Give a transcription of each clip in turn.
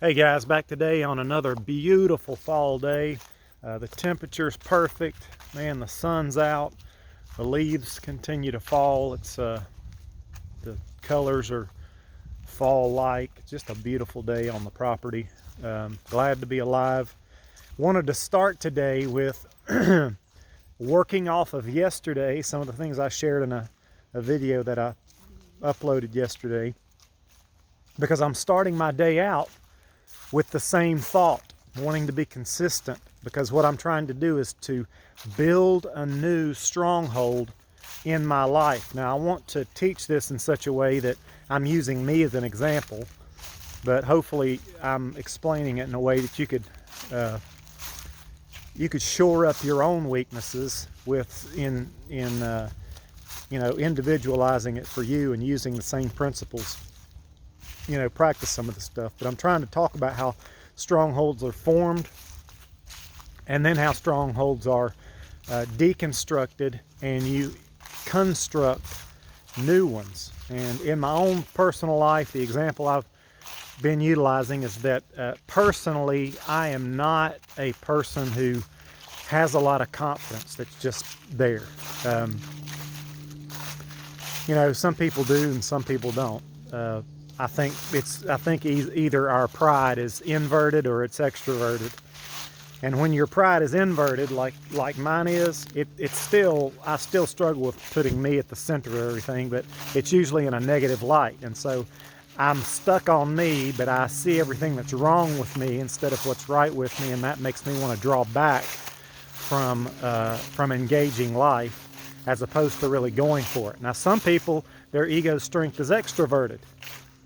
Hey guys, back today on another beautiful fall day. The temperature's perfect. Man, the sun's out. The leaves continue to fall. The colors are fall-like. Just a beautiful day on the property. Glad to be alive. Wanted to start today with working off of yesterday, some of the things I shared in a video that I uploaded yesterday, because I'm starting my day out with the same thought, wanting to be consistent, because what I'm trying to do is to build a new stronghold in my life. Now, I want to teach this in such a way that I'm using me as an example, but hopefully I'm explaining it in a way that you could shore up your own weaknesses individualizing it for you and using the same principles. Practice some of the stuff. But I'm trying to talk about how strongholds are formed, and then how strongholds are deconstructed, and you construct new ones. And in my own personal life, the example I've been utilizing is that personally, I am not a person who has a lot of confidence that's just there. Some people do and some people don't. I think either our pride is inverted or it's extroverted. And when your pride is inverted, like mine is, I still struggle with putting me at the center of everything, but it's usually in a negative light. And so I'm stuck on me, but I see everything that's wrong with me instead of what's right with me, and that makes me want to draw back from engaging life as opposed to really going for it. Now, some people, their ego strength is extroverted.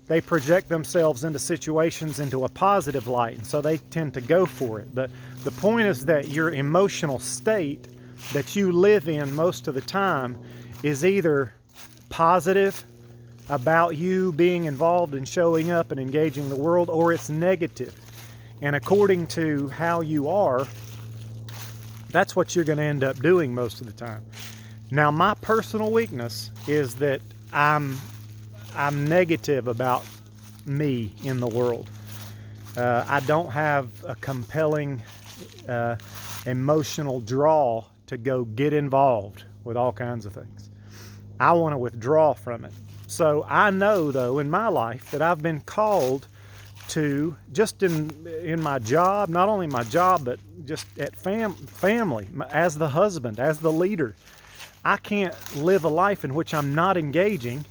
They project themselves into situations into a positive light, and so they tend to go for it. The point is that your emotional state that you live in most of the time is either positive about you being involved and showing up and engaging the world, or it's negative. And according to how you are, that's what you're going to end up doing most of the time. Now, my personal weakness is that I'm negative about me in the world. I don't have a compelling emotional draw to go get involved with all kinds of things. I want to withdraw from it. So I know, though, in my life that I've been called to, just in my job, not only my job, but just at family, as the husband, as the leader. I can't live a life in which I'm not engaging,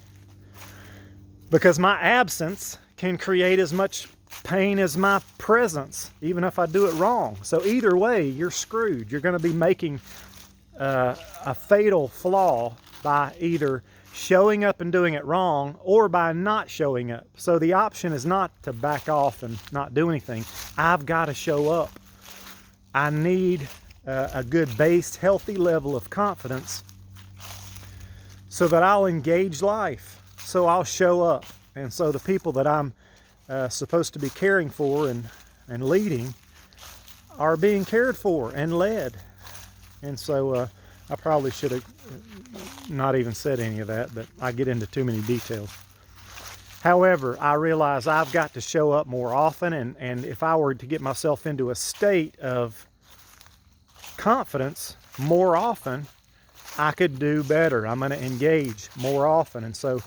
because my absence can create as much pain as my presence, even if I do it wrong. So either way, you're screwed. You're going to be making a fatal flaw by either showing up and doing it wrong, or by not showing up. So the option is not to back off and not do anything. I've got to show up. I need a good base, healthy level of confidence so that I'll engage life. So I'll show up. And so the people that I'm supposed to be caring for and leading are being cared for and led. And so I probably should have not even said any of that, but I get into too many details. However, I realize I've got to show up more often, and if I were to get myself into a state of confidence more often, I could do better. I'm going to engage more often. And so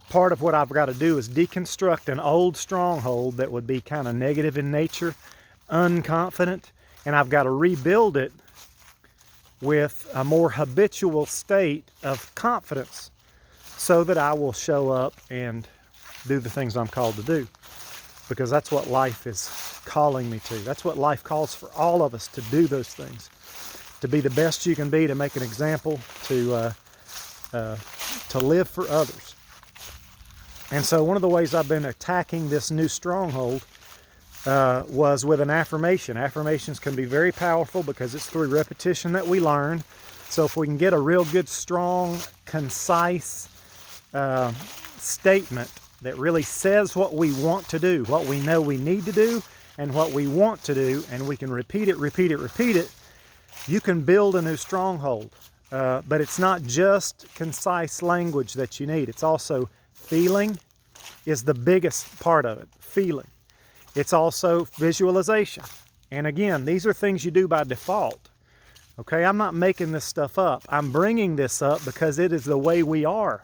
part of what I've got to do is deconstruct an old stronghold that would be kind of negative in nature, unconfident, and I've got to rebuild it with a more habitual state of confidence so that I will show up and do the things I'm called to do, because that's what life is calling me to. That's what life calls for all of us, to do those things, to be the best you can be, to make an example, to live for others. And so one of the ways I've been attacking this new stronghold was with an affirmation. Affirmations can be very powerful because it's through repetition that we learn. So if we can get a real good, strong, concise statement that really says what we want to do, what we know we need to do, and what we want to do, and we can repeat it, you can build a new stronghold. But it's not just concise language that you need. It's also feeling is the biggest part of it. Feeling. It's also visualization. And again, these are things you do by default. Okay, I'm not making this stuff up. I'm bringing this up because it is the way we are.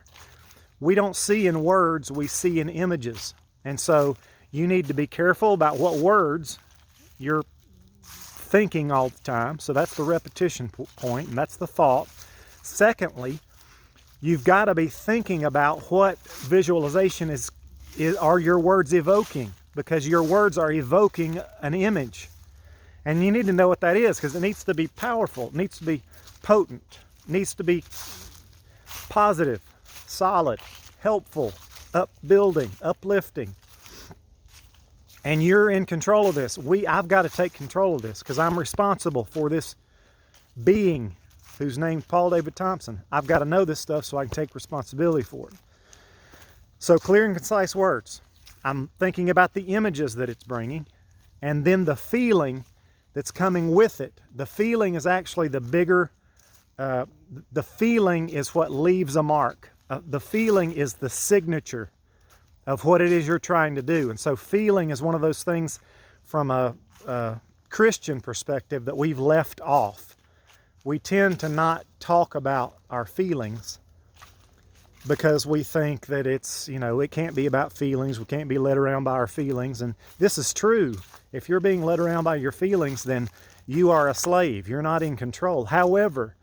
We don't see in words, we see in images. And so you need to be careful about what words you're thinking all the time. So that's the repetition point, and that's the thought. Secondly, you've got to be thinking about what visualization are your words evoking, because your words are evoking an image. And you need to know what that is, because it needs to be powerful, it needs to be potent, it needs to be positive, solid, helpful, upbuilding, uplifting. And you're in control of this. I've got to take control of this because I'm responsible for this being whose name's Paul David Thompson. I've got to know this stuff so I can take responsibility for it. So clear and concise words. I'm thinking about the images that it's bringing, and then the feeling that's coming with it. The feeling is actually the bigger, the feeling is what leaves a mark. The feeling is the signature of what it is you're trying to do. And so feeling is one of those things from a Christian perspective that we've left off. We tend to not talk about our feelings because we think that it's, it can't be about feelings. We can't be led around by our feelings. And this is true. If you're being led around by your feelings, then you are a slave. You're not in control. However,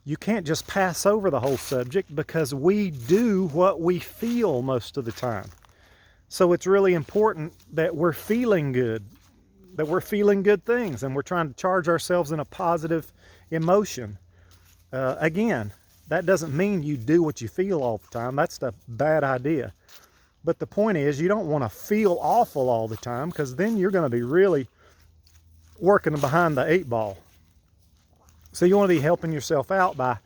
you can't just pass over the whole subject because we do what we feel most of the time. So it's really important that we're feeling good, that we're feeling good things, and we're trying to charge ourselves in a positive emotion. Again, that doesn't mean you do what you feel all the time. That's a bad idea. But the point is, you don't want to feel awful all the time, because then you're going to be really working behind the 8 ball. So you want to be helping yourself out by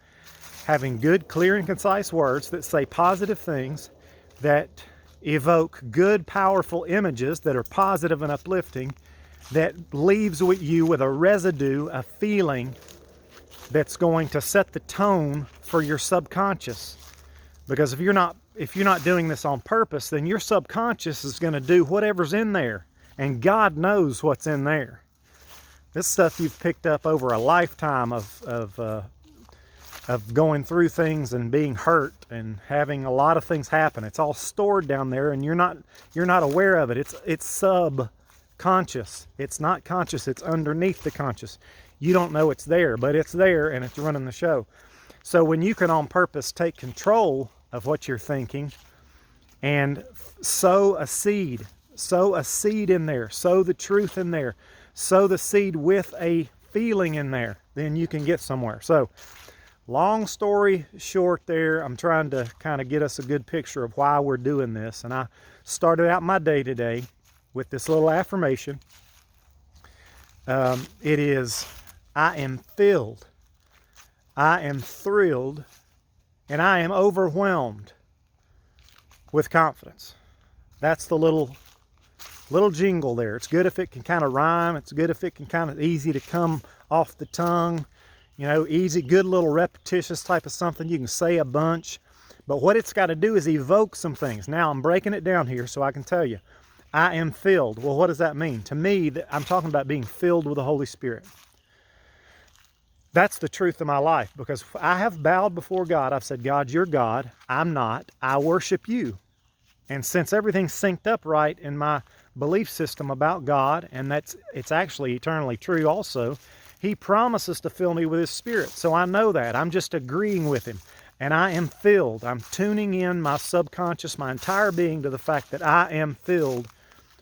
having good, clear, and concise words that say positive things, that evoke good, powerful images that are positive and uplifting, that leaves you with a residue, a feeling that's going to set the tone for your subconscious. Because if you're not doing this on purpose, then your subconscious is going to do whatever's in there, and God knows what's in there. This stuff you've picked up over a lifetime of going through things and being hurt and having a lot of things happen. It's all stored down there, and you're not aware of it. It's subconscious. It's not conscious. It's underneath the conscious. You don't know it's there, but it's there, and it's running the show. So when you can on purpose take control of what you're thinking and sow a seed in there, sow the truth in there, sow the seed with a feeling in there, then you can get somewhere. So long story short there, I'm trying to kind of get us a good picture of why we're doing this. And I started out my day today with this little affirmation. It is, I am filled, I am thrilled, and I am overwhelmed with confidence. That's the little jingle there. It's good if it can kind of rhyme. It's good if it can kind of easy to come off the tongue. Easy, good little repetitious type of something. You can say a bunch. But what it's got to do is evoke some things. Now I'm breaking it down here so I can tell you. I am filled. Well, what does that mean? To me, I'm talking about being filled with the Holy Spirit. That's the truth of my life, because I have bowed before God. I've said, God, you're God. I'm not. I worship you. And since everything's synced up right in my belief system about God, and it's actually eternally true also, He promises to fill me with His Spirit. So I know that. I'm just agreeing with Him. And I am filled. I'm tuning in my subconscious, my entire being, to the fact that I am filled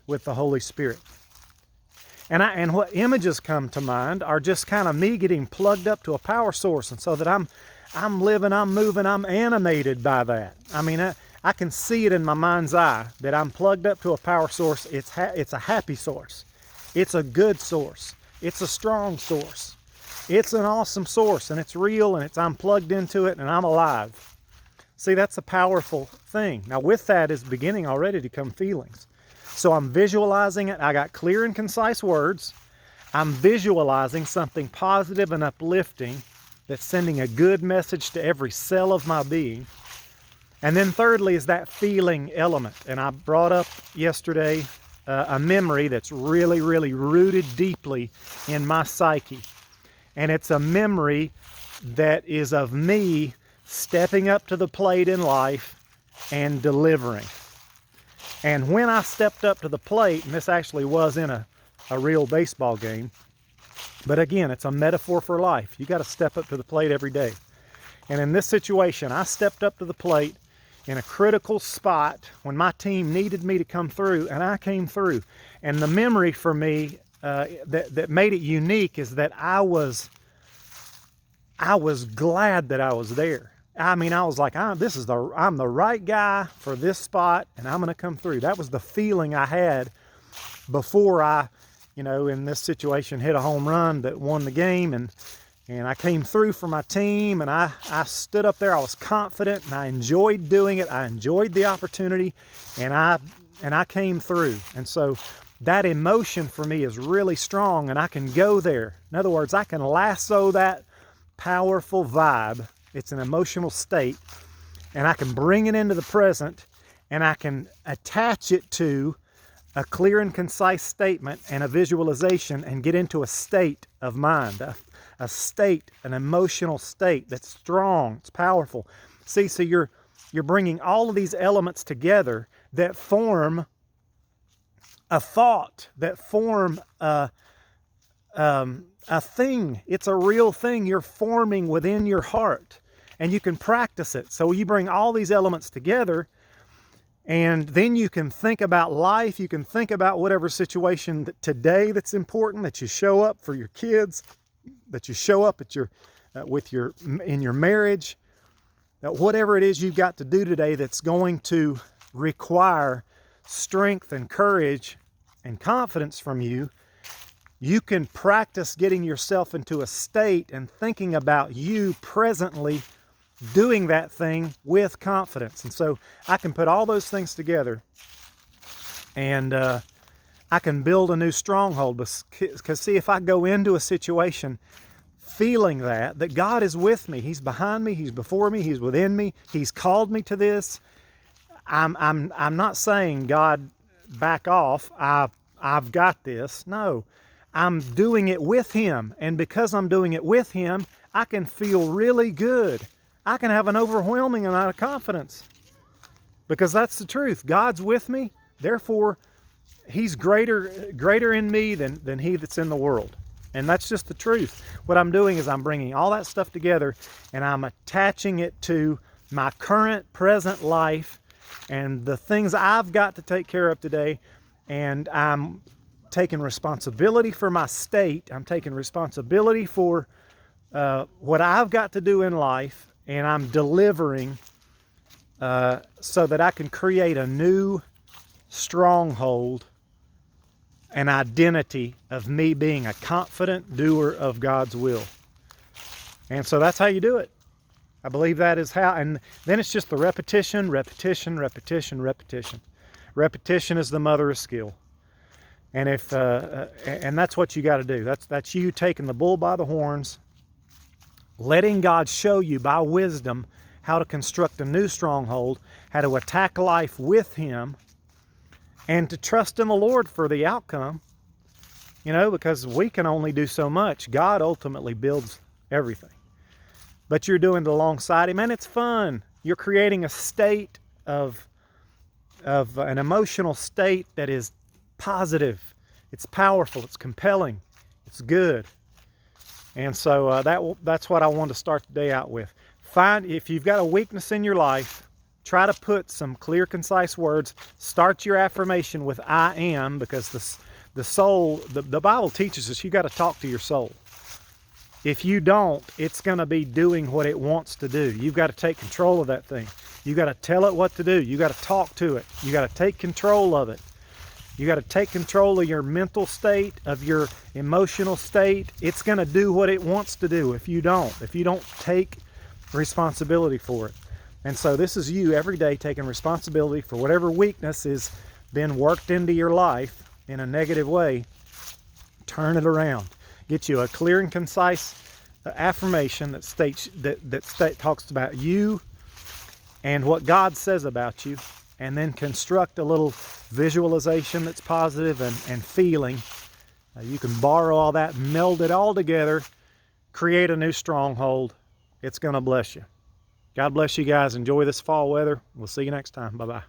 with the Holy Spirit. And what images come to mind are just kind of me getting plugged up to a power source, and so that I'm living, I'm moving, I'm animated by that. I mean, I can see it in my mind's eye that I'm plugged up to a power source. It's a happy source. It's a good source. It's a strong source. It's an awesome source, and it's real, and I'm plugged into it, and I'm alive. See, that's a powerful thing. Now, with that is beginning already to come feelings. So I'm visualizing it. I got clear and concise words. I'm visualizing something positive and uplifting that's sending a good message to every cell of my being. And then thirdly is that feeling element. And I brought up yesterday a memory that's really, really rooted deeply in my psyche. And it's a memory that is of me stepping up to the plate in life and delivering. And when I stepped up to the plate, and this actually was in a real baseball game, but again, it's a metaphor for life. You got to step up to the plate every day. And in this situation, I stepped up to the plate in a critical spot when my team needed me to come through, and I came through. And the memory for me that made it unique is that I was glad that I was there. I mean, I was like, I'm the right guy for this spot, and I'm going to come through. That was the feeling I had before I, in this situation, hit a home run that won the game, and I came through for my team, and I stood up there. I was confident, and I enjoyed doing it. I enjoyed the opportunity, and I came through. And so that emotion for me is really strong, and I can go there. In other words, I can lasso that powerful vibe. It's an emotional state, and I can bring it into the present, and I can attach it to a clear and concise statement and a visualization and get into a state of mind, a state, an emotional state that's strong, it's powerful. See, so you're bringing all of these elements together that form a thought, that form a thing. It's a real thing you're forming within your heart, and you can practice it. So you bring all these elements together, and then you can think about life. You can think about whatever situation today that's important, that you show up for your kids, that you show up at in your marriage, that whatever it is you've got to do today that's going to require strength and courage and confidence from you. You can practice getting yourself into a state and thinking about you presently doing that thing with confidence. And so I can put all those things together, and I can build a new stronghold. Because see, if I go into a situation feeling that God is with me, He's behind me, He's before me, He's within me, He's called me to this. I'm not saying, God, back off, I've got this. No, I'm doing it with Him, and because I'm doing it with Him, I can feel really good. I can have an overwhelming amount of confidence, because that's the truth. God's with me, therefore He's greater in me than he that's in the world. And that's just the truth. What I'm doing is I'm bringing all that stuff together, and I'm attaching it to my current, present life and the things I've got to take care of today, and I'm taking responsibility for my state. I'm taking responsibility for what I've got to do in life, and I'm delivering so that I can create a new stronghold, an identity of me being a confident doer of God's will. And so that's how you do it. I believe that is how, and then it's just the repetition, repetition, repetition, repetition. Repetition is the mother of skill. And and that's what you got to do. That's you taking the bull by the horns, letting God show you by wisdom how to construct a new stronghold, how to attack life with Him, and to trust in the Lord for the outcome. Because we can only do so much. God ultimately builds everything. But you're doing it alongside Him, and it's fun. You're creating a state of an emotional state that is positive. It's powerful. It's compelling. It's good. And so that's what I wanted to start the day out with. If you've got a weakness in your life, try to put some clear, concise words. Start your affirmation with I am, because the soul, the Bible teaches us you got to talk to your soul. If you don't, it's going to be doing what it wants to do. You've got to take control of that thing. You've got to tell it what to do. You've got to talk to it. You've got to take control of it. You got to take control of your mental state, of your emotional state. It's going to do what it wants to do if you don't take responsibility for it. And so this is you every day taking responsibility for whatever weakness has been worked into your life in a negative way. Turn it around. Get you a clear and concise affirmation that states talks about you and what God says about you, and then construct a little visualization that's positive and feeling. You can borrow all that, meld it all together, create a new stronghold. It's going to bless you. God bless you guys. Enjoy this fall weather. We'll see you next time. Bye-bye.